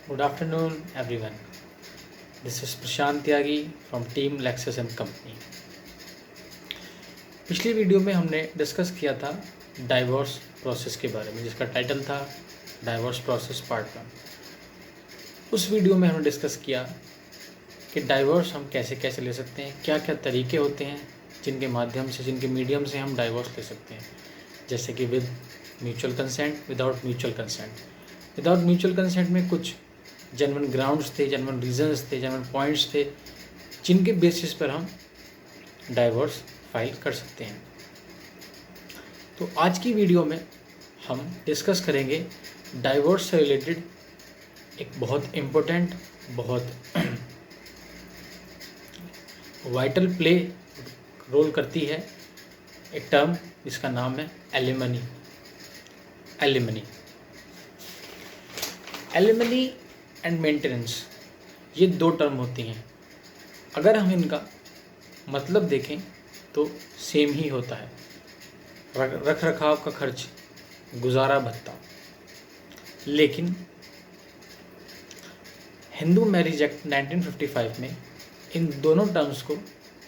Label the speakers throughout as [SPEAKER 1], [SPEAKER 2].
[SPEAKER 1] Good afternoon, everyone. This is Prashant Tyagi from team Lexus and company. पिछली video में हमने discuss किया था डाइवोर्स प्रोसेस के बारे में, जिसका टाइटल था डाइवोर्स प्रोसेस पार्ट 1। उस वीडियो में हमने डिस्कस किया कि डाइवोर्स हम कैसे कैसे ले सकते हैं, क्या क्या तरीके होते हैं जिनके माध्यम से, जिनके मीडियम से हम डाइवोर्स ले सकते हैं, जैसे कि with mutual consent, without mutual consent. Without mutual consent में कुछ जेन्युइन ग्राउंड्स थे, जेन्युइन रीजंस थे, जेन्युइन पॉइंट्स थे जिनके बेसिस पर हम डाइवोर्स फाइल कर सकते हैं। तो आज की वीडियो में हम डिस्कस करेंगे डाइवोर्स से रिलेटेड एक बहुत इम्पोर्टेंट, बहुत वाइटल प्ले रोल करती है एक टर्म जिसका नाम है एलिमनी। एलिमनी एंड मेंटेनेंस, ये दो टर्म होती हैं। अगर हम इनका मतलब देखें तो सेम ही होता है, रख रखाव का खर्च, गुजारा भत्ता। लेकिन हिंदू मैरिज एक्ट 1955 में इन दोनों टर्म्स को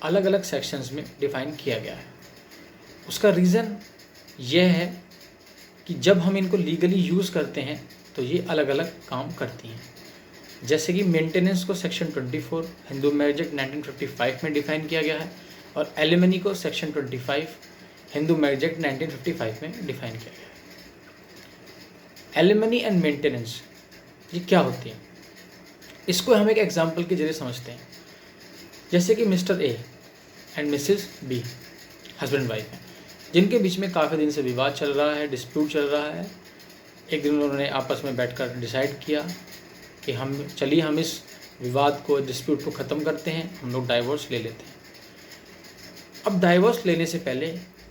[SPEAKER 1] अलग अलग सेक्शंस में डिफाइन किया गया है। उसका रीज़न यह है कि जब हम इनको लीगली यूज़ करते हैं तो ये अलग अलग काम करती हैं। जैसे कि मेंटेनेंस को सेक्शन 24 हिंदू मैरिज एक्ट 1955 में डिफाइन किया गया है और एलिमनी को सेक्शन 25 हिंदू मैरिज एक्ट 1955 में डिफाइन किया गया है। एलिमनी एंड मेंटेनेंस ये क्या होती है, इसको हम एक एग्जांपल के जरिए समझते हैं। जैसे कि mister A and Mrs be husband wife हैं, जिनके बीच में काफ़ी दिन से विवाद चल रहा है, डिस्प्यूट चल रहा है। एक दिन उन्होंने आपस में बैठकर डिसाइड किया कि हम इस विवाद को, डिस्प्यूट को ख़त्म करते हैं, हम लोग डाइवोर्स ले लेते हैं। अब डाइवोर्स लेने से पहले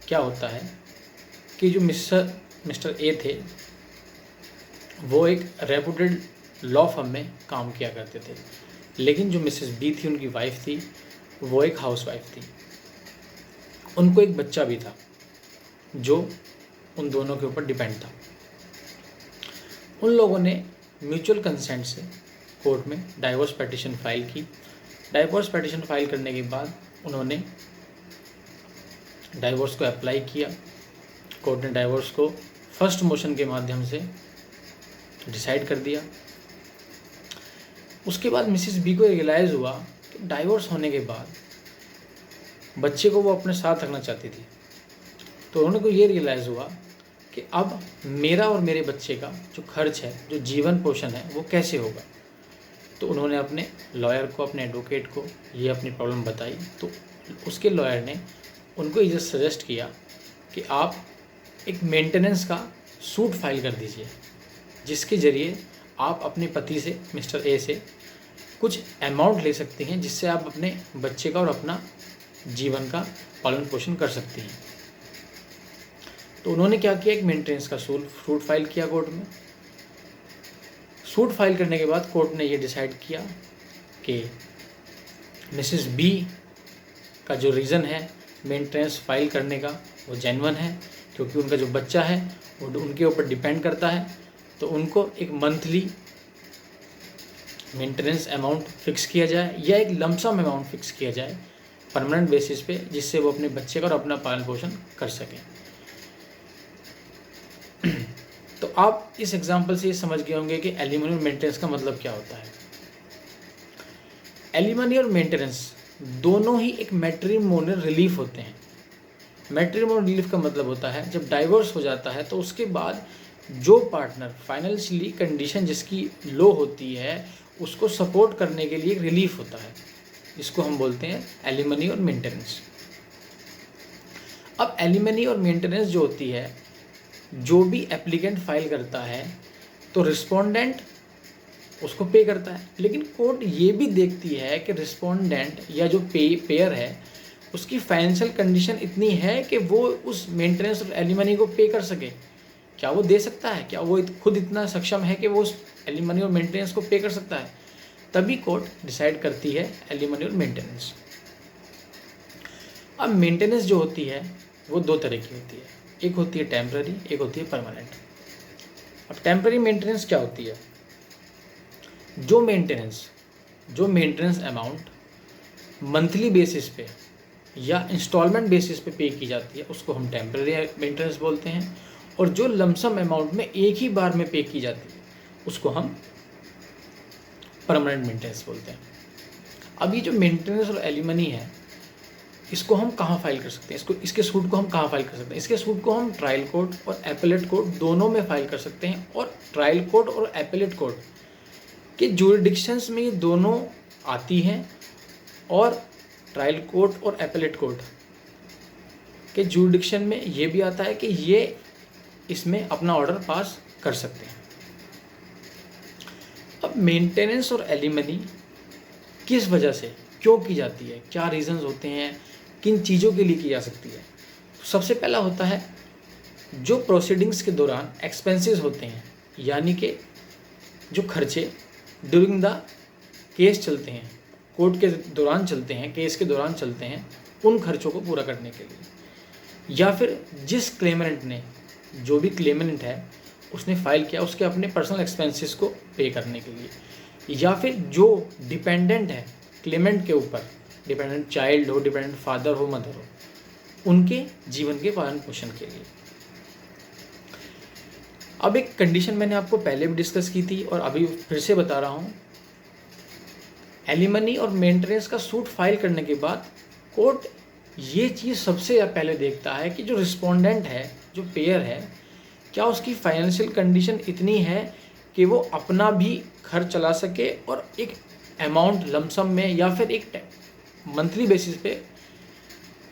[SPEAKER 1] क्या होता है कि जो मिस्टर ए थे वो एक रेपुटेड लॉ फर्म में काम किया करते थे, लेकिन जो मिसेस बी थी, उनकी वाइफ थी, वो एक हाउस वाइफ थी। उनको एक बच्चा भी था जो उन दोनों के ऊपर डिपेंड था। उन लोगों ने म्यूचुअल कंसेंट से कोर्ट में डाइवोर्स पिटीशन फाइल की। डाइवोर्स पिटीशन फाइल करने के बाद उन्होंने डाइवोर्स को अप्लाई किया। कोर्ट ने डाइवोर्स को फर्स्ट मोशन के माध्यम से डिसाइड कर दिया। उसके बाद मिसेस बी को रियलाइज़ हुआ कि डाइवोर्स होने के बाद बच्चे को वो अपने साथ रखना चाहती थी। तो उन्होंने को ये रियलाइज़ हुआ कि अब मेरा और मेरे बच्चे का जो खर्च है, जो जीवन पोषण है, वो कैसे होगा। तो उन्होंने अपने लॉयर को, अपने एडवोकेट को ये अपनी प्रॉब्लम बताई। तो उसके लॉयर ने उनको ये सजेस्ट किया कि आप एक मेंटेनेंस का सूट फाइल कर दीजिए, जिसके ज़रिए आप अपने पति से, मिस्टर ए से कुछ अमाउंट ले सकती हैं, जिससे आप अपने बच्चे का और अपना जीवन का पालन पोषण कर सकती हैं। तो उन्होंने क्या किया, एक मेंटेनेंस का सूट फाइल किया कोर्ट में। सूट फाइल करने के बाद कोर्ट ने ये डिसाइड किया कि मिसेस बी का जो रीज़न है मेंटेनेंस फाइल करने का वो जेन्युइन है, क्योंकि उनका जो बच्चा है वो उनके ऊपर डिपेंड करता है। तो उनको एक मंथली मेंटेनेंस अमाउंट फिक्स किया जाए या एक लमसम अमाउंट फिक्स किया जाए परमानेंट बेसिस पे, जिससे वो अपने बच्चे का और अपना पालन पोषण कर सकें। तो आप इस एग्जांपल से ये समझ गए होंगे कि एलिमनी और मेंटेनेंस का मतलब क्या होता है। एलिमनी और मेंटेनेंस दोनों ही एक मैट्रिमोनियल रिलीफ होते हैं। मैट्रिमोनियल रिलीफ का मतलब होता है जब डाइवोर्स हो जाता है तो उसके बाद जो पार्टनर फाइनेंशियली कंडीशन जिसकी लो होती है उसको सपोर्ट करने के लिए एक रिलीफ होता है, जिसको हम बोलते हैं एलिमनी और मेंटेनेंस। अब एलिमनी और मेंटेनेंस जो होती है, जो भी एप्लीकेंट फाइल करता है तो रिस्पोंडेंट उसको पे करता है, लेकिन कोर्ट ये भी देखती है कि रिस्पोंडेंट या जो पेयर है उसकी फाइनेंशियल कंडीशन इतनी है कि वो उस मेंटेनेंस और एलिमनी को पे कर सके। क्या वो दे सकता है, क्या वो खुद इतना सक्षम है कि वो उस एलिमनी और मेंटेनेंस को पे कर सकता है। तभी कोर्ट डिसाइड करती है एलिमनी और मेंटेनेंस। अब मेंटेनेंस जो होती है वो दो तरह की होती है, एक होती है टेम्पररी, एक होती है परमानेंट। अब टेम्पररी मेंटेनेंस क्या होती है, जो मेंटेनेंस अमाउंट मंथली बेसिस पे या इंस्टॉलमेंट बेसिस पे पे की जाती है उसको हम टेम्परेरी मेंटेनेंस बोलते हैं, और जो लमसम अमाउंट में एक ही बार में पे की जाती है उसको हम परमानेंट मेंटेनेंस बोलते हैं। अब ये जो मेंटेनेंस और एलिमनी है इसको हम कहाँ फाइल कर सकते हैं, इसके सूट को हम कहाँ फाइल कर सकते हैं? इसके सूट को हम ट्रायल कोर्ट और एपेलेट कोर्ट दोनों में फाइल कर सकते हैं, और ट्रायल कोर्ट और एपेलेट कोर्ट के जुरिडिक्शंस में ये दोनों आती हैं, और ट्रायल कोर्ट और एपेलेट कोर्ट के जुरिडिक्शन में ये भी आता है कि ये इसमें अपना ऑर्डर पास कर सकते हैं। अब मेंटेनेंस और एलिमनी किस वजह से क्यों की जाती है, क्या रीजंस होते हैं, किन चीज़ों के लिए की जा सकती है? तो सबसे पहला होता है जो प्रोसीडिंग्स के दौरान एक्सपेंसेस होते हैं, यानी कि जो खर्चे ड्यूरिंग द केस चलते हैं, कोर्ट के दौरान चलते हैं, केस के दौरान चलते हैं, उन खर्चों को पूरा करने के लिए, या फिर जिस क्लेमेंट ने, जो भी क्लेमेंट है उसने फाइल किया उसके अपने पर्सनल एक्सपेंसेस को पे करने के लिए, या फिर जो डिपेंडेंट है क्लेमेंट के ऊपर, डिपेंडेंट चाइल्ड हो, डिपेंडेंट फादर हो, मदर हो, उनके जीवन के पालन पोषण के लिए। अब एक कंडीशन मैंने आपको पहले भी डिस्कस की थी और अभी फिर से बता रहा हूँ, एलिमनी और मेंटेनेंस का सूट फाइल करने के बाद कोर्ट ये चीज़ सबसे पहले देखता है कि जो रिस्पोंडेंट है, जो पेयर है, क्या उसकी फाइनेंशियल कंडीशन इतनी है कि वो अपना भी खर्च चला सके और एक अमाउंट लमसम में या फिर एक मंथली बेसिस पे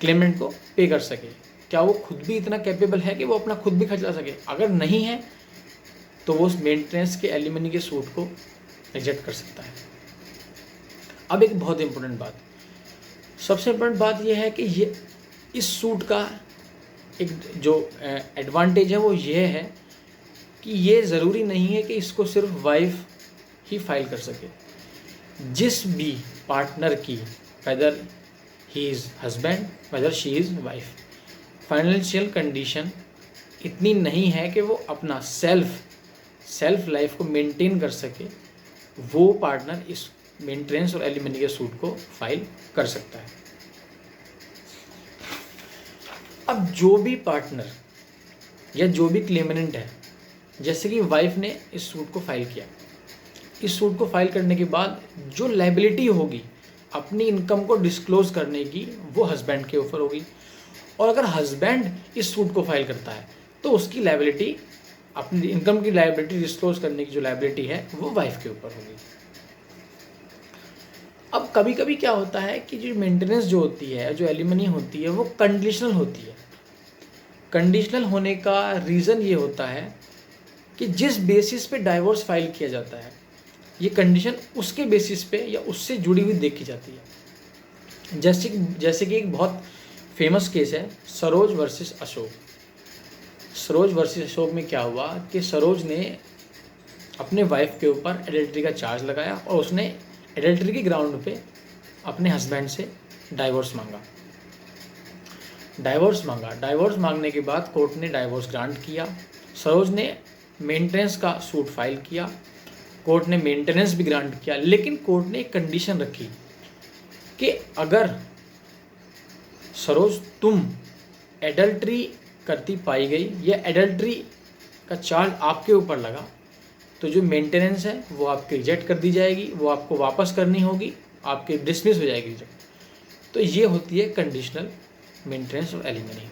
[SPEAKER 1] क्लेमेंट को पे कर सके। क्या वो खुद भी इतना कैपेबल है कि वो अपना खुद भी खर्च चला सके? अगर नहीं है तो वो उस मेंटेनेंस के एलिमनी के सूट को रिजेक्ट कर सकता है। अब एक बहुत इंपॉर्टेंट बात, सबसे इम्पोर्टेंट बात यह है कि ये इस सूट का एक जो एडवांटेज है वो ये है कि ये ज़रूरी नहीं है कि इसको सिर्फ वाइफ ही फाइल कर सके। जिस भी पार्टनर की, weather he is husband, whether she is wife, financial condition इतनी नहीं है कि वो अपना सेल्फ लाइफ को मेंटेन कर सके, वो पार्टनर इस मेंटेनेंस और एलिमनी के सूट को फाइल कर सकता है। अब जो भी पार्टनर या जो भी क्लेमेंट है, जैसे कि वाइफ ने इस सूट को फाइल किया, इस सूट को फाइल करने के बाद जो लायबिलिटी होगी अपनी इनकम को डिस्क्लोज करने की, वो हस्बैंड के ऊपर होगी, और अगर हस्बैंड इस सूट को फाइल करता है तो उसकी लायबिलिटी, अपनी इनकम की लायबिलिटी डिस्क्लोज करने की जो लायबिलिटी है वो वाइफ के ऊपर होगी। अब कभी कभी क्या होता है कि जो मेंटेनेंस जो होती है, जो एलिमनी होती है, वो कंडीशनल होती है। कंडीशनल होने का रीज़न ये होता है कि जिस बेसिस पे डाइवोर्स फाइल किया जाता है, ये कंडीशन उसके बेसिस पे या उससे जुड़ी हुई देखी जाती है। जैसे कि एक बहुत फेमस केस है सरोज वर्सेस अशोक। सरोज वर्सेस अशोक में क्या हुआ कि सरोज ने अपने वाइफ के ऊपर एडल्ट्री का चार्ज लगाया और उसने एडल्ट्री के ग्राउंड पे अपने हस्बैंड से डाइवोर्स मांगा। डाइवोर्स मांगने के बाद कोर्ट ने डाइवोर्स ग्रांट किया। सरोज ने मेंटेनेंस का सूट फाइल किया, कोर्ट ने मेंटेनेंस भी ग्रांट किया, लेकिन कोर्ट ने एक कंडीशन रखी कि अगर सरोज तुम एडल्ट्री करती पाई गई या एडल्ट्री का चार्ज आपके ऊपर लगा तो जो मेंटेनेंस है वो आपकी रिजेक्ट कर दी जाएगी, वो आपको वापस करनी होगी, आपकी डिसमिस हो जाएगी रिजेक्ट। तो ये होती है कंडीशनल मेंटेनेंस और एलिमनी।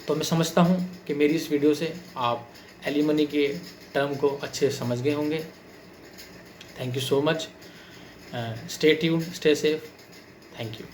[SPEAKER 1] तो मैं समझता हूँ कि मेरी इस वीडियो से आप एलिमनी के टर्म को अच्छे से समझ गए होंगे। Thank you so much. Stay tuned, stay safe. Thank you.